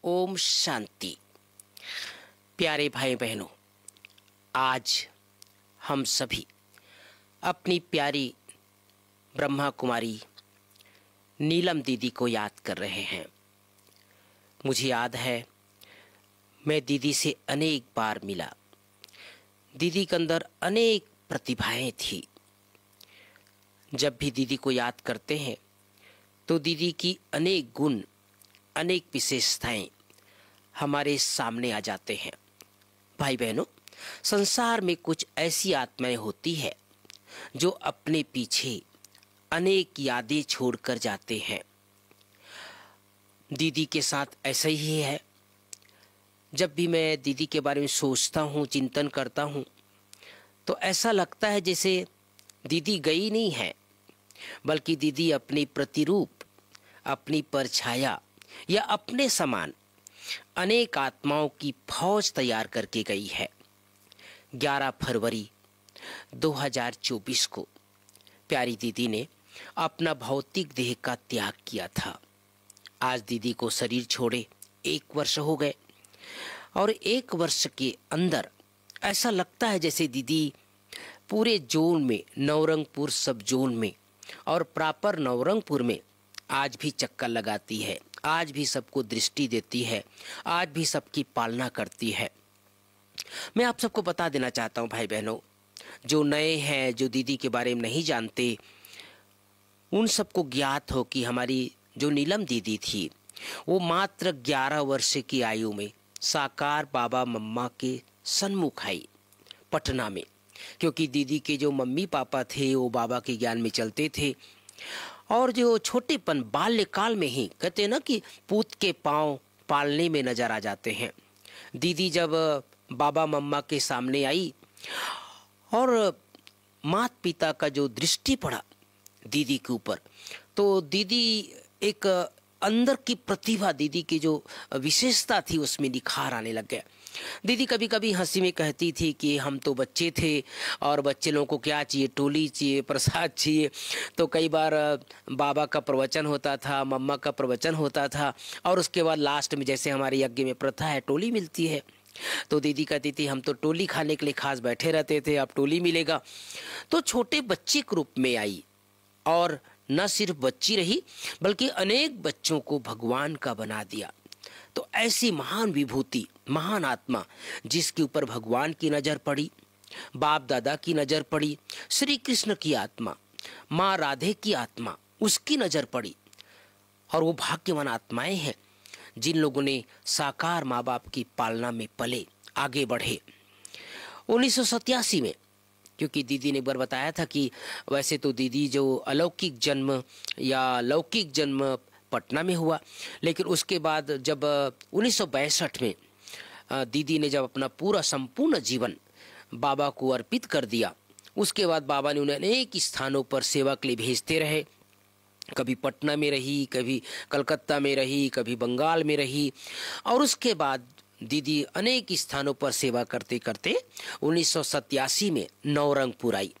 ओम शांति। प्यारे भाई बहनों, आज हम सभी अपनी प्यारी ब्रह्मा कुमारी नीलम दीदी को याद कर रहे हैं। मुझे याद है, मैं दीदी से अनेक बार मिला। दीदी के अंदर अनेक प्रतिभाएं थी। जब भी दीदी को याद करते हैं तो दीदी की अनेक गुण, अनेक विशेषताएं हमारे सामने आ जाते हैं। भाई बहनों, संसार में कुछ ऐसी आत्माएं होती है जो अपने पीछे अनेक यादें छोड़कर जाते हैं। दीदी के साथ ऐसा ही है। जब भी मैं दीदी के बारे में सोचता हूँ, चिंतन करता हूँ, तो ऐसा लगता है जैसे दीदी गई नहीं है, बल्कि दीदी अपनी प्रतिरूप, अपनी परछाया या अपने समान अनेक आत्माओं की फौज तैयार करके गई है। 11 फरवरी 2024 को प्यारी दीदी ने अपना भौतिक देह का त्याग किया था। आज दीदी को शरीर छोड़े 1 वर्ष हो गए और 1 वर्ष के अंदर ऐसा लगता है जैसे दीदी पूरे जोन में, नवरंगपुर सब जोन में और प्रॉपर नवरंगपुर में आज भी चक्कर लगाती है, आज भी सबको दृष्टि देती है, आज भी सबकी पालना करती है। मैं आप सबको बता देना चाहता हूँ भाई बहनों, जो नए हैं, जो दीदी के बारे में नहीं जानते, उन सबको ज्ञात हो कि हमारी जो नीलम दीदी थी वो मात्र 11 वर्ष की आयु में साकार बाबा मम्मा के सन्मुख आई पटना में। क्योंकि दीदी के जो मम्मी पापा थे वो बाबा के ज्ञान में चलते थे और जो छोटेपन बाल्यकाल में ही, कहते हैं ना कि पूत के पांव पालने में नजर आ जाते हैं। दीदी जब बाबा मम्मा के सामने आई और माता पिता का जो दृष्टि पड़ा दीदी के ऊपर, तो दीदी एक अंदर की प्रतिभा, दीदी की जो विशेषता थी उसमें निखार आने लग गया। दीदी कभी कभी हंसी में कहती थी कि हम तो बच्चे थे और बच्चे लोगों को क्या चाहिए, टोली चाहिए, प्रसाद चाहिए। तो कई बार बाबा का प्रवचन होता था, मम्मा का प्रवचन होता था और उसके बाद लास्ट में, जैसे हमारे यज्ञ में प्रथा है, टोली मिलती है। तो दीदी कहती थी हम तो टोली खाने के लिए खास बैठे रहते थे, अब टोली मिलेगा। तो छोटे बच्चे के रूप में आई और न सिर्फ बच्ची रही बल्कि अनेक बच्चों को भगवान का बना दिया। तो ऐसी महान विभूति, महान आत्मा जिसके ऊपर भगवान की नजर पड़ी, बाप दादा की नजर पड़ी, श्री कृष्ण की आत्मा, माँ राधे की आत्मा, उसकी नजर पड़ी। और वो भाग्यवान आत्माएं हैं जिन लोगों ने साकार माँ बाप की पालना में पले, आगे बढ़े। 1987 में, क्योंकि दीदी ने एक बार बताया था कि वैसे तो दीदी जो अलौकिक जन्म या लौकिक जन्म पटना में हुआ, लेकिन उसके बाद जब 1962 में दीदी ने जब अपना पूरा संपूर्ण जीवन बाबा को अर्पित कर दिया, उसके बाद बाबा ने उन्हें अनेक स्थानों पर सेवा के लिए भेजते रहे। कभी पटना में रही, कभी कलकत्ता में रही, कभी बंगाल में रही और उसके बाद दीदी अनेक स्थानों पर सेवा करते करते 1987 में नवरंगपुर आई।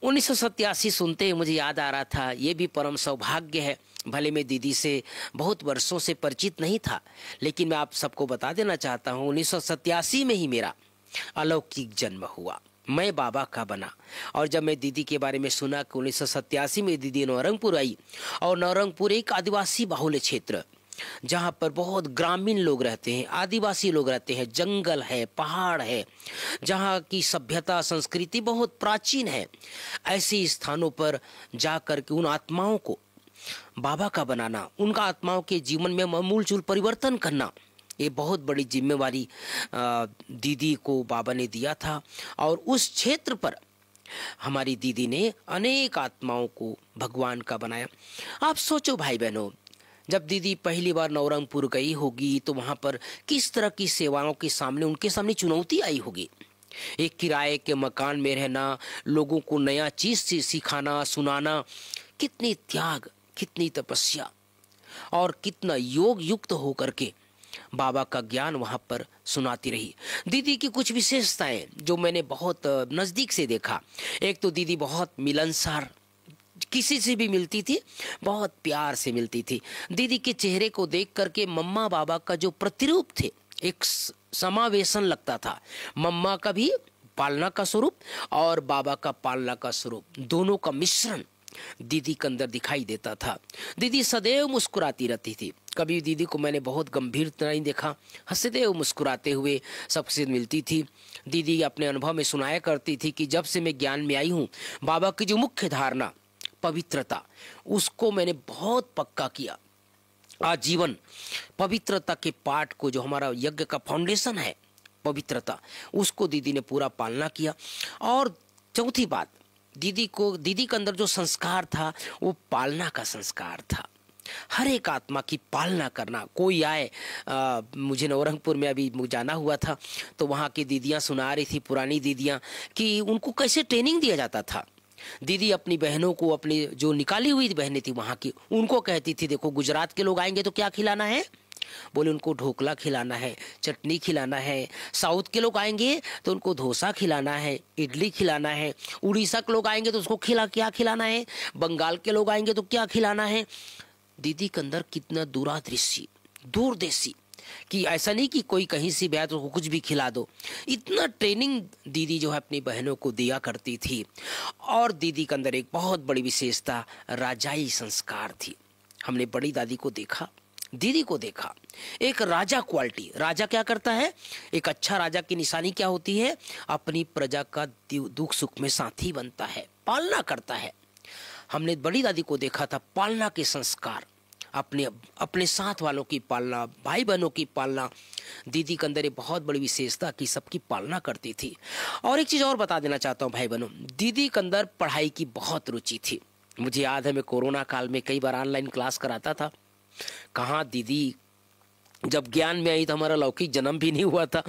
1987 सुनते ही मुझे याद आ रहा था, ये भी परम सौभाग्य है। भले मैं दीदी से बहुत वर्षों से परिचित नहीं था, लेकिन मैं आप सबको बता देना चाहता हूँ 1987 में ही मेरा अलौकिक जन्म हुआ, मैं बाबा का बना। और जब मैं दीदी के बारे में सुना कि 1987 में दीदी नवरंगपुर आई, और नवरंगपुर एक आदिवासी बाहुल्य क्षेत्र जहाँ पर बहुत ग्रामीण लोग रहते हैं, आदिवासी लोग रहते हैं, जंगल है, पहाड़ है, जहाँ की सभ्यता संस्कृति बहुत प्राचीन है, ऐसे स्थानों पर जाकर के उन आत्माओं को बाबा का बनाना, उनका आत्माओं के जीवन में आमूलचूल परिवर्तन करना, ये बहुत बड़ी जिम्मेवारी दीदी को बाबा ने दिया था। और उस क्षेत्र पर हमारी दीदी ने अनेक आत्माओं को भगवान का बनाया। आप सोचो भाई बहनों, जब दीदी पहली बार नवरंगपुर गई होगी तो वहाँ पर किस तरह की सेवाओं के सामने, उनके सामने चुनौती आई होगी। एक किराए के मकान में रहना, लोगों को नया चीज से सिखाना, सुनाना, कितनी त्याग, कितनी तपस्या और कितना योग युक्त होकर के बाबा का ज्ञान वहां पर सुनाती रही। दीदी की कुछ विशेषताएं जो मैंने बहुत नजदीक से देखा, एक तो दीदी बहुत मिलनसार, किसी से भी मिलती थी बहुत प्यार से मिलती थी। दीदी के चेहरे को देख करके मम्मा बाबा का जो प्रतिरूप थे, एक समावेशन लगता था। मम्मा का भी पालना का स्वरूप और बाबा का पालना का स्वरूप, दोनों का मिश्रण दीदी के अंदर दिखाई देता था। दीदी सदैव मुस्कुराती रहती थी। कभी दीदी को मैंने बहुत गंभीरता नहीं देखा, सदैव मुस्कुराते हुए सबसे मिलती थी। दीदी अपने अनुभव में सुनाया करती थी कि जब से मैं ज्ञान में आई हूँ, बाबा की जो मुख्य धारणा पवित्रता, उसको मैंने बहुत पक्का किया। आजीवन पवित्रता के पाठ को, जो हमारा यज्ञ का फाउंडेशन है पवित्रता, उसको दीदी ने पूरा पालना किया। और चौथी बात, दीदी के अंदर जो संस्कार था वो पालना का संस्कार था। हर एक आत्मा की पालना करना। कोई आए, मुझे नवरंगपुर में अभी जाना हुआ था, तो वहाँ की दीदियाँ सुना रही थी, पुरानी दीदियाँ, कि उनको कैसे ट्रेनिंग दिया जाता था। दीदी अपनी बहनों को, अपनी जो निकाली हुई बहनें थी वहाँ की, उनको कहती थी, देखो गुजरात के लोग आएंगे तो क्या खिलाना है, बोले उनको ढोकला खिलाना है, चटनी खिलाना है। साउथ के लोग आएंगे तो उनको डोसा खिलाना है, इडली खिलाना है। उड़ीसा के लोग आएंगे तो उसको क्या खिलाना है। बंगाल के लोग आएंगे तो क्या खिलाना है। दीदी के अंदर कितना दूरदृष्टि, दूरदेशी, कि ऐसा नहीं कि कोई कहीं से भी आया तो उसको कुछ भी खिला दो। इतना ट्रेनिंग दीदी जो है अपनी बहनों को दिया करती थी। और दीदी के अंदर एक बहुत बड़ी विशेषता राजाई संस्कार थी। हमने बड़ी दादी को देखा, दीदी को देखा, एक राजा क्वालिटी। राजा क्या करता है, एक अच्छा राजा की निशानी क्या होती है, अपनी प्रजा का दुख सुख में साथी बनता है, पालना करता है। हमने बड़ी दादी को देखा था, पालना के संस्कार, अपने साथ वालों की पालना, भाई बहनों की पालना। दीदी के अंदर एक बहुत बड़ी विशेषता कि सबकी पालना करती थी। और एक चीज़ और बता देना चाहता हूँ भाई बहनों, दीदी के अंदर पढ़ाई की बहुत रुचि थी। मुझे याद है मैं कोरोना काल में कई बार ऑनलाइन क्लास कराता था। कहाँ दीदी जब ज्ञान में आई तो हमारा लौकिक जन्म भी नहीं हुआ था,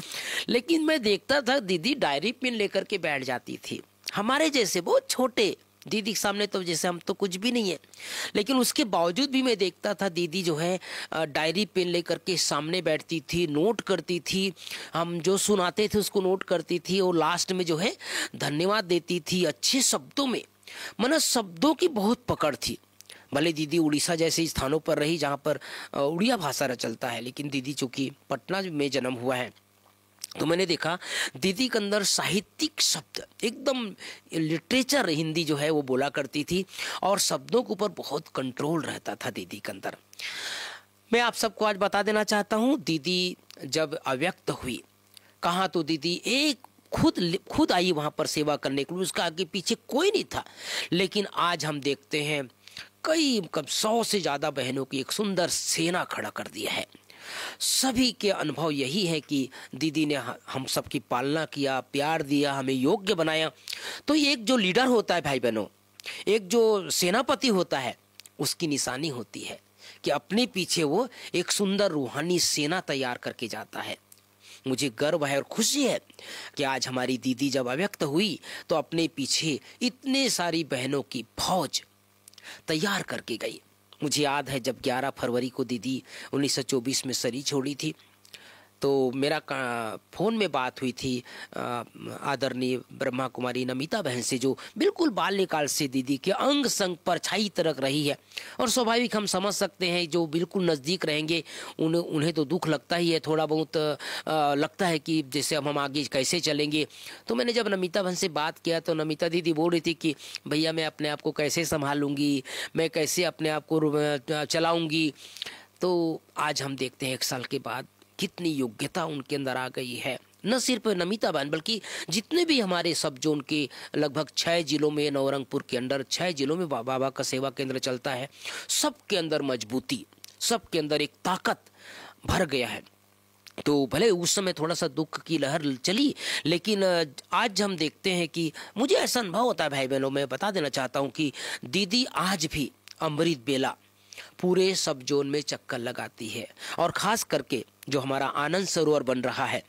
लेकिन मैं देखता था दीदी डायरी पेन लेकर के बैठ जाती थी। हमारे जैसे बहुत छोटे, दीदी के सामने तो जैसे हम तो कुछ भी नहीं है, लेकिन उसके बावजूद भी मैं देखता था दीदी जो है डायरी पेन लेकर के सामने बैठती थी, नोट करती थी। हम जो सुनाते थे उसको नोट करती थी और लास्ट में जो है धन्यवाद देती थी अच्छे शब्दों में। मतलब शब्दों की बहुत पकड़ थी। भले दीदी उड़ीसा जैसे स्थानों पर रही जहाँ पर उड़िया भाषा चलता है, लेकिन दीदी चूंकि पटना में जन्म हुआ है, तो मैंने देखा दीदी के अंदर साहित्यिक शब्द, एकदम लिटरेचर हिंदी जो है वो बोला करती थी और शब्दों के ऊपर बहुत कंट्रोल रहता था दीदी के अंदर। मैं आप सबको आज बता देना चाहता हूँ, दीदी जब अव्यक्त हुई, कहाँ तो दीदी एक खुद आई वहाँ पर सेवा करने के लिए, उसका आगे पीछे कोई नहीं था। लेकिन आज हम देखते हैं कई 100 से ज़्यादा बहनों की एक सुंदर सेना खड़ा कर दिया है। सभी के अनुभव यही है कि दीदी ने हम सबकी पालना किया, प्यार दिया, हमें योग्य बनाया। तो ये एक जो लीडर होता है भाई बहनों, एक जो सेनापति होता है, उसकी निशानी होती है कि अपने पीछे वो एक सुंदर रूहानी सेना तैयार करके जाता है। मुझे गर्व है और खुशी है कि आज हमारी दीदी जब अव्यक्त हुई तो अपने पीछे इतने सारी बहनों की फौज तैयार करके गई। मुझे याद है जब 11 फरवरी को दीदी 1924 में शरीर छोड़ी थी, तो मेरा फ़ोन में बात हुई थी आदरणीय ब्रह्मा कुमारी नमिता बहन से, जो बिल्कुल बाल्यकाल से दीदी के अंग संग परछाई तरक रही है। और स्वाभाविक हम समझ सकते हैं जो बिल्कुल नज़दीक रहेंगे उन्हें तो दुख लगता ही है, थोड़ा बहुत लगता है कि जैसे अब हम आगे कैसे चलेंगे। तो मैंने जब नमिता बहन से बात किया तो नमिता दीदी बोल रही थी कि भैया मैं अपने आप को कैसे संभालूंगी, मैं कैसे अपने आप को चलाऊँगी। तो आज हम देखते हैं 1 साल के बाद कितनी योग्यता उनके अंदर आ गई है। न सिर्फ नमिता बहन बल्कि जितने भी हमारे सब जोन के लगभग 6 जिलों में, नवरंगपुर के अंदर 6 जिलों में बाबा का सेवा केंद्र चलता है, सबके अंदर मजबूती, सबके अंदर एक ताकत भर गया है। तो भले उस समय थोड़ा सा दुख की लहर चली, लेकिन आज हम देखते हैं कि मुझे ऐसा अनुभव होता है भाई बहनों, मैं बता देना चाहता हूँ कि दीदी आज भी अमृत बेला पूरे सब जोन में चक्कर लगाती है। और खास करके जो हमारा आनंद सरोवर बन रहा है,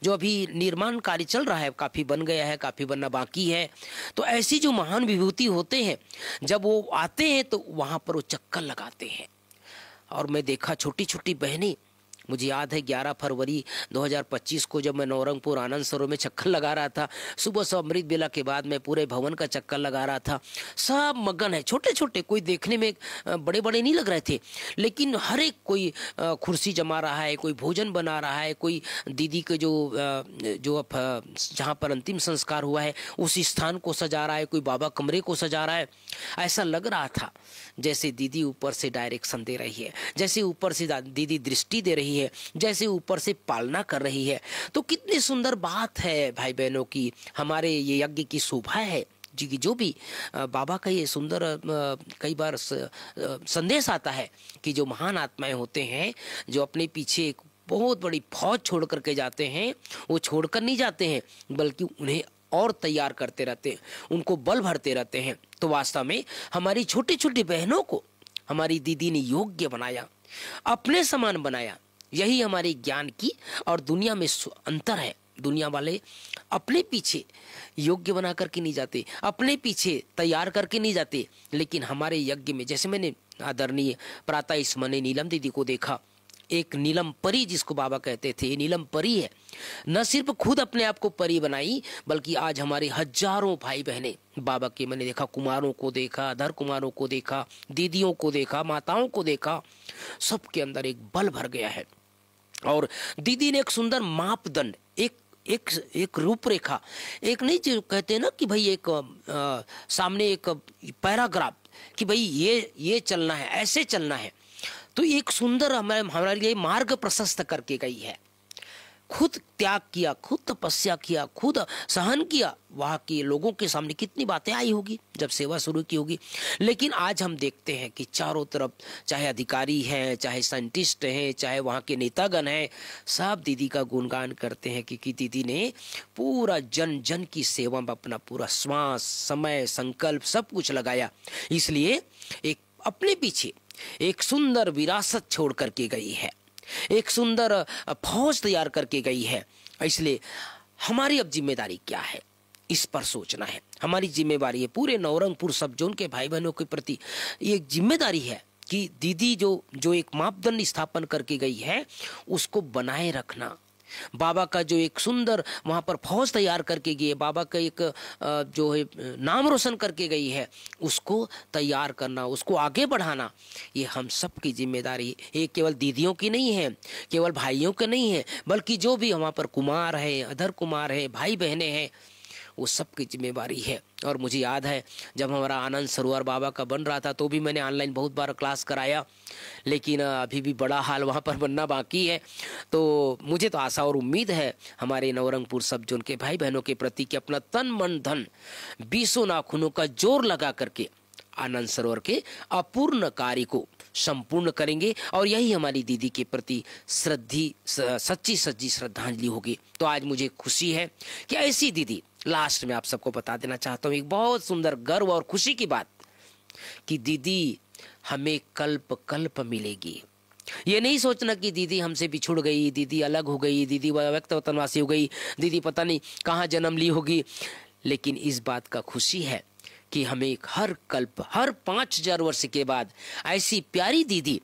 जो अभी निर्माण कार्य चल रहा है, काफ़ी बन गया है, काफ़ी बनना बाकी है। तो ऐसी जो महान विभूति होते हैं, जब वो आते हैं तो वहाँ पर वो चक्कर लगाते हैं। और मैं देखा छोटी छोटी बहनें मुझे याद है 11 फरवरी 2025 को जब मैं नौरंगपुर आनंद सरोवर में चक्कर लगा रहा था, सुबह से अमृत बेला के बाद मैं पूरे भवन का चक्कर लगा रहा था। सब मगन है, छोटे छोटे, कोई देखने में बड़े बड़े नहीं लग रहे थे, लेकिन हर एक कोई कुर्सी जमा रहा है, कोई भोजन बना रहा है, कोई दीदी के जो जहाँ पर अंतिम संस्कार हुआ है उस स्थान को सजा रहा है, कोई बाबा कमरे को सजा रहा है। ऐसा लग रहा था जैसे दीदी ऊपर से डायरेक्शन दे रही है, जैसे ऊपर से दीदी दृष्टि दे रही है, जैसे ऊपर से पालना कर रही है। तो कितनी सुंदर बात है भाई बहनों की, हमारे ये यज्ञ की शोभा है जी की। जो भी बाबा का ये सुंदर कई बार संदेश आता है कि जो महान आत्माएं होते हैं, जो अपने पीछे एक बहुत बड़ी फौज छोड़ करके जाते हैं, वो छोड़कर नहीं जाते हैं बल्कि उन्हें और तैयार करते रहते हैं, उनको बल भरते रहते हैं। तो वास्तव में हमारी छोटी छोटी बहनों को हमारी दीदी ने योग्य बनाया, अपने समान बनाया। यही हमारे ज्ञान की और दुनिया में अंतर है। दुनिया वाले अपने पीछे योग्य बना करके नहीं जाते, अपने पीछे तैयार करके नहीं जाते, लेकिन हमारे यज्ञ में, जैसे मैंने आदरणीय प्रातः स्मरणीय नीलम दीदी को देखा, एक नीलम परी जिसको बाबा कहते थे, नीलम परी है। न सिर्फ खुद अपने आप को परी बनाई, बल्कि आज हमारे हजारों भाई बहने बाबा के, मैंने देखा कुमारों को देखा, अधर कुमारों को देखा, दीदियों को देखा, माताओं को देखा, सबके अंदर एक बल भर गया है। और दीदी ने एक सुंदर मापदंड, एक रूपरेखा, एक नहीं जो कहते हैं ना कि भाई एक सामने एक पैराग्राफ कि भाई ये चलना है, ऐसे चलना है। तो एक सुंदर हमारे लिए मार्ग प्रशस्त करके गई है। खुद त्याग किया, खुद तपस्या किया, खुद सहन किया। वहाँ के लोगों के सामने कितनी बातें आई होगी जब सेवा शुरू की होगी। लेकिन आज हम देखते हैं कि चारों तरफ चाहे अधिकारी हैं, चाहे साइंटिस्ट हैं, चाहे वहाँ के नेतागण हैं, सब दीदी का गुणगान करते हैं कि दीदी ने पूरा जन जन की सेवा में अपना पूरा श्वास, समय, संकल्प सब कुछ लगाया। इसलिए एक अपने पीछे एक सुंदर विरासत छोड़ करके गई है, एक सुंदर फौज तैयार करके गई है। इसलिए हमारी अब जिम्मेदारी क्या है, इस पर सोचना है। हमारी जिम्मेदारी है पूरे नवरंगपुर सब जोन के भाई बहनों के प्रति ये जिम्मेदारी है कि दीदी जो एक मापदंड स्थापन करके गई है उसको बनाए रखना। बाबा का जो एक सुंदर वहाँ पर फौज तैयार करके गई है, बाबा का एक जो है नाम रोशन करके गई है, उसको तैयार करना, उसको आगे बढ़ाना, ये हम सब की जिम्मेदारी है। ये केवल दीदियों की नहीं है, केवल भाइयों की नहीं है, बल्कि जो भी वहाँ पर कुमार है, अधर कुमार है, भाई बहनें हैं, वो सबकी जिम्मेवारी है। और मुझे याद है जब हमारा आनंद सरोवर बाबा का बन रहा था तो भी मैंने ऑनलाइन बहुत बार क्लास कराया, लेकिन अभी भी बड़ा हाल वहाँ पर बनना बाकी है। तो मुझे तो आशा और उम्मीद है हमारे नवरंगपुर सब जोन के भाई बहनों के प्रति कि अपना तन मन धन 20 नाखूनों का जोर लगा करके आनंद सरोवर के अपूर्ण कार्य को संपूर्ण करेंगे। और यही हमारी दीदी के प्रति सच्ची श्रद्धांजलि होगी। तो आज मुझे खुशी है कि ऐसी दीदी, लास्ट में आप सबको बता देना चाहता हूँ एक बहुत सुंदर गर्व और खुशी की बात कि दीदी हमें कल्प कल्प मिलेगी। ये नहीं सोचना कि दीदी हमसे बिछुड़ गई, दीदी अलग हो गई, दीदी व्यक्त वतनवासी हो गई, दीदी पता नहीं कहाँ जन्म ली होगी। लेकिन इस बात का खुशी है कि हमें हर कल्प, हर 5000 वर्ष के बाद ऐसी प्यारी दीदी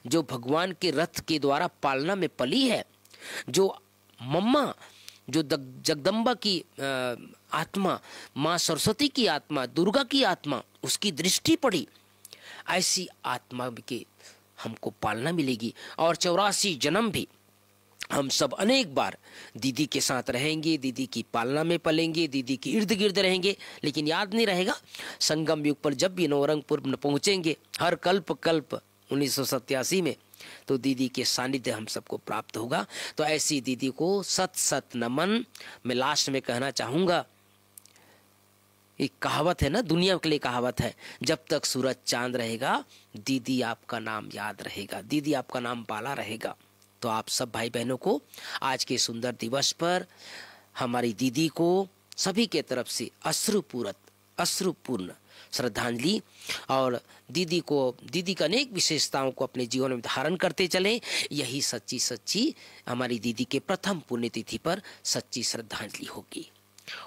जो भगवान के रथ के द्वारा पालना में पली है, जो मम्मा, जो जगदम्बा की आत्मा, माँ सरस्वती की आत्मा, दुर्गा की आत्मा, उसकी दृष्टि पड़ी, ऐसी आत्मा के हमको पालना मिलेगी। और 84 जन्म भी हम सब अनेक बार दीदी के साथ रहेंगे, दीदी की पालना में पलेंगे, दीदी के इर्द गिर्द रहेंगे। लेकिन याद नहीं रहेगा, संगम युग पर जब भी नवरंगपुर पहुंचेंगे हर कल्प 1987 में, तो दीदी के सानिध्य हम सबको प्राप्त होगा। तो ऐसी दीदी को सत सत नमन। मैं लास्ट में कहना चाहूंगा, एक कहावत है ना, दुनिया के लिए कहावत है, जब तक सूरज चांद रहेगा दीदी आपका नाम याद रहेगा, दीदी आपका नाम पाला रहेगा। तो आप सब भाई बहनों को आज के सुंदर दिवस पर हमारी दीदी को सभी के तरफ से अश्रुपूर्ण श्रद्धांजलि। और दीदी का अनेक विशेषताओं को अपने जीवन में धारण करते चलें। यही सच्ची हमारी दीदी के प्रथम पुण्यतिथि पर सच्ची श्रद्धांजलि होगी।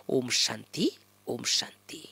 ओम शांति, ओम शांति।